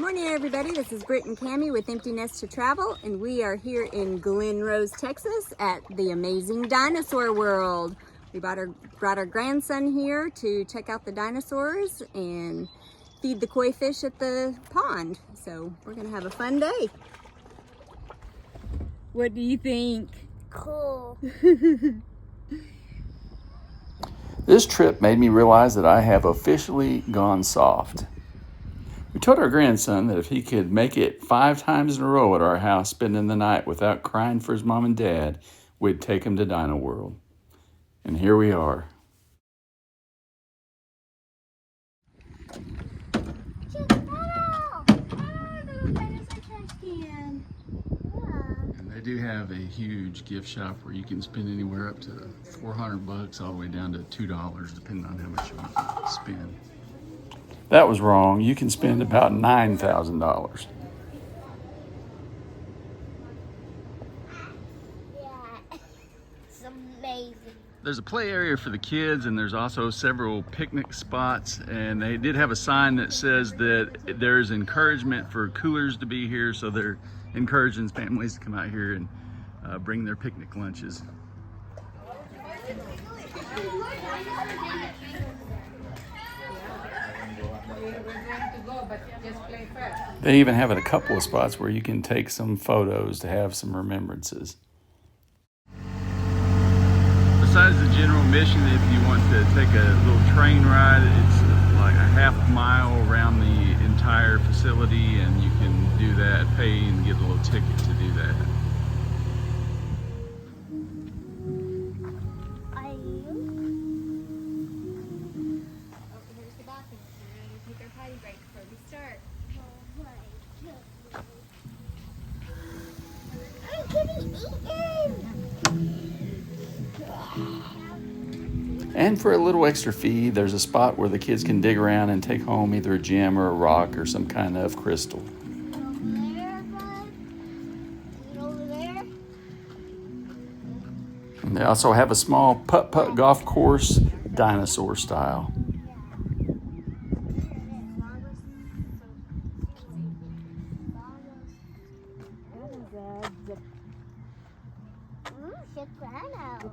morning, everybody. This is Britt and Cammy with Empty Nest to Travel, and we are here in Glen Rose, Texas at the amazing Dinosaur World. We brought our grandson here to check out the dinosaurs and feed the koi fish at the pond. So we're gonna have a fun day. What do you think? Cool. This trip made me realize that I have officially gone soft. We told our grandson that if he could make it 5 times in a row at our house spending the night without crying for his mom and dad, we'd take him to Dino World. And here we are. Check that out! Little dinosaur trash can. Yeah. And they do have a huge gift shop where you can spend anywhere up to $400 all the way down to $2, depending on how much you want to spend. That was wrong. You can spend about $9,000. Yeah. It's amazing. There's a play area for the kids, and there's also several picnic spots, and they did have a sign that says that there's encouragement for coolers to be here, so they're encouraging families to come out here and bring their picnic lunches. They even have a couple of spots where you can take some photos to have some remembrances. Besides the general mission, if you want to take a little train ride, it's like a half mile around the entire facility, and you can do that, pay and get a little ticket to do that. Here's the bathroom. We're going to take our potty break before we start. I'm getting eaten! And for a little extra fee, there's a spot where the kids can dig around and take home either a gem or a rock or some kind of crystal. Over there, bud? Is it over there? And they also have a small putt-putt golf course, dinosaur style. Check that out.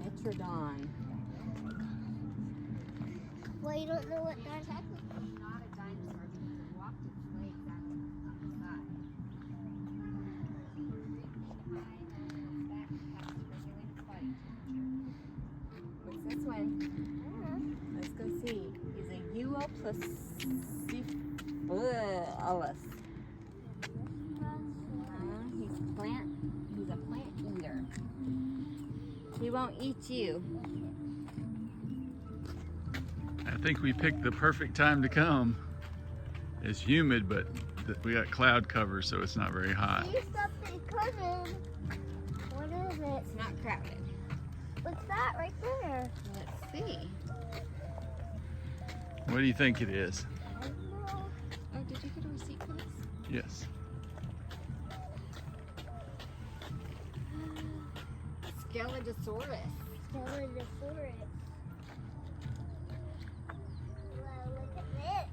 Metrodon. Well, you don't know what that's happening. Not a dinosaur because it walked its legs out the side. What's this one? Let's go see. He's a Uoplacephalus. He's a plant eater. He won't eat you. I think we picked the perfect time to come. It's humid, but we got cloud cover, so it's not very hot. You stopped it cousin. What is it? It's not crowded. What's that right there? Let's see. What do you think it is? I don't know. Oh, did you get a receipt for this? Yes. Skeledosaurus. Dinosaurus. Wow, look at this.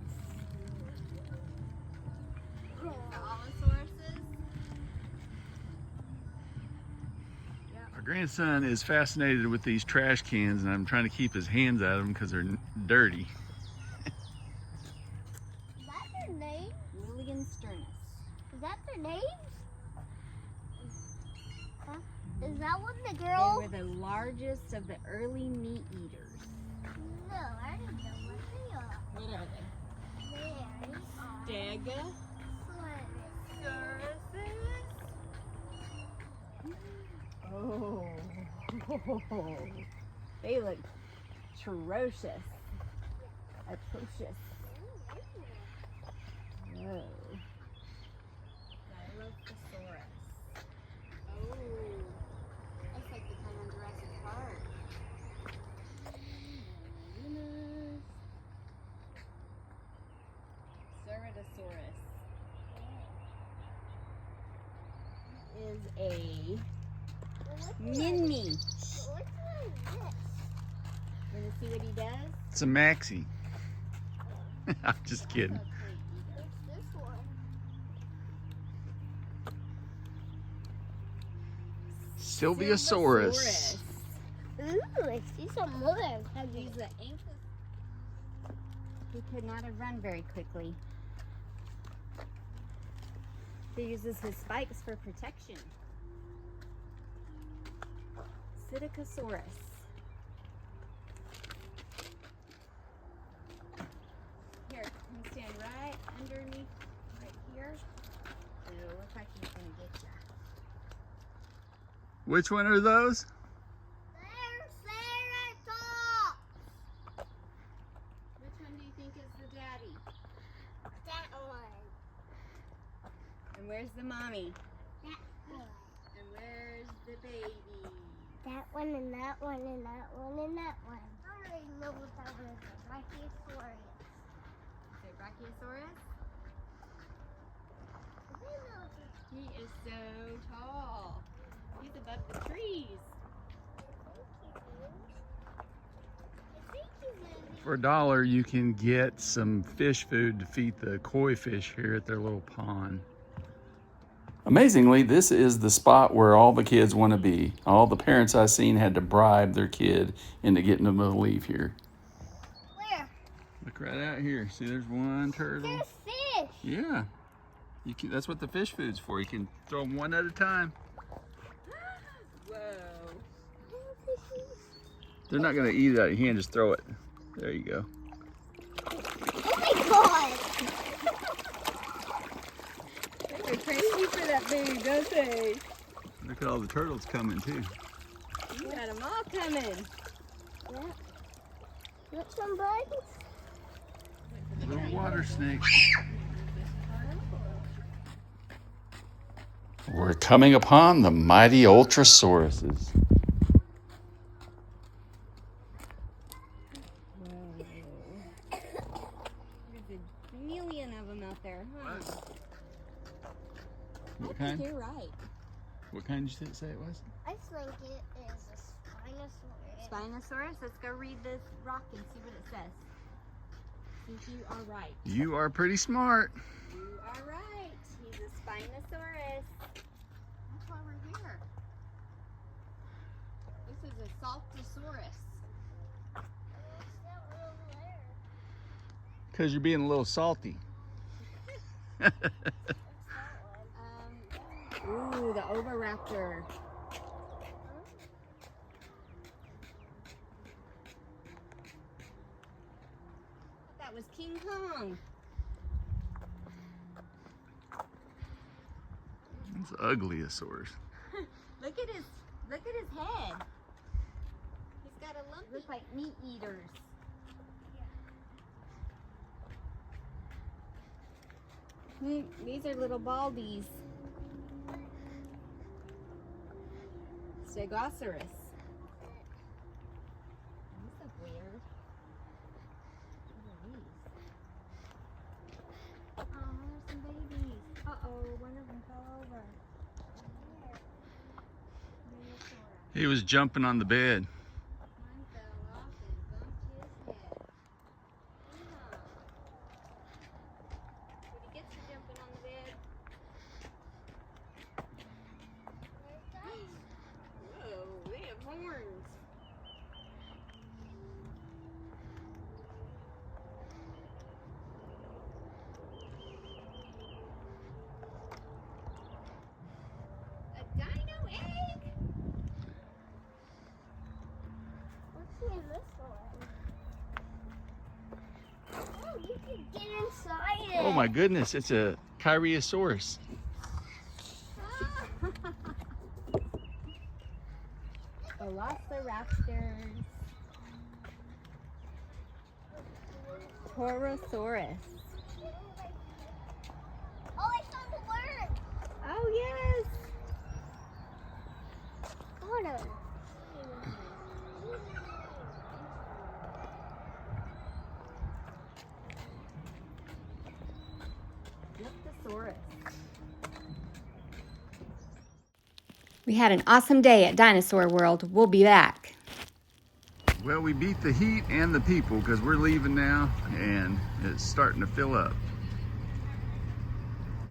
Our grandson is fascinated with these trash cans, and I'm trying to keep his hands out of them because they're dirty. Is that their name? Lillian Sternus. Is that their names? Huh? Is that what the girl? They were the largest of the early meat eaters. No, I didn't know what they are. What are they? They are. Stegosaurus. Oh. They look atrocious. Atrocious. Whoa. Dilophosaurus. Oh. That's like the kind on Jurassic Park. Ceratosaurus is a Minnie. Which one is this? Want to see what he does? It's a maxi. I'm just kidding. What's this one? Sylviosaurus. Ooh, I see some more. He's the ankle. He could not have run very quickly. He uses his spikes for protection. Psittacosaurus. Here, you stand right underneath, right here. It'll look like he's gonna get you. Which one are those? Which one do you think is the daddy? That one. And where's the mommy? That one. And where's the baby? That one and that one and that one and that one. I already know what that one is. Brachiosaurus. Is it Brachiosaurus? He is so tall. He's above the trees. For $1, you can get some fish food to feed the koi fish here at their little pond. Amazingly, this is the spot where all the kids want to be. All the parents I've seen had to bribe their kid into getting them to leave here. Where? Look right out here. See, there's one turtle. There's fish. Yeah. You can, that's what the fish food's for. You can throw them one at a time. Whoa. They're not going to eat it out of your hand. Just throw it. There you go. Oh my god! They go crazy for that baby, don't they? Look at all the turtles coming too. You got them all coming. Yeah. Look, some bugs. Little water snakes. We're coming upon the mighty Ultrasauruses. There's a million of them out there, huh? What I kind? think you're right. What kind did you say it was? I think it is a Spinosaurus. Spinosaurus? Let's go read this rock and see what it says. See if you are right. You are pretty smart. You are right. He's a Spinosaurus. That's why we're here. This is a Saltosaurus. Because you're being a little salty. Ooh, the Oviraptor. That was King Kong. It's Ugliosaurus. Look at his head. He's got a lump. Looks like meat eaters. These are little baldies. Stegosaurus. These look weird. What are these? Oh, there's some babies. Uh-oh, one of them fell over. He was jumping on the bed. One fell off and bumped his head. Did he get you jumping on the bed? Whoa, they have horns. A dino egg? What's in this one? Oh, you can get inside it. Oh my goodness, it's a Chiriosaurus. Velociraptors. Torosaurus. Oh, I found the word. Oh, yes. Photo. Leptosaurus. We had an awesome day at Dinosaur World. We'll be back. Well, we beat the heat and the people because we're leaving now and it's starting to fill up.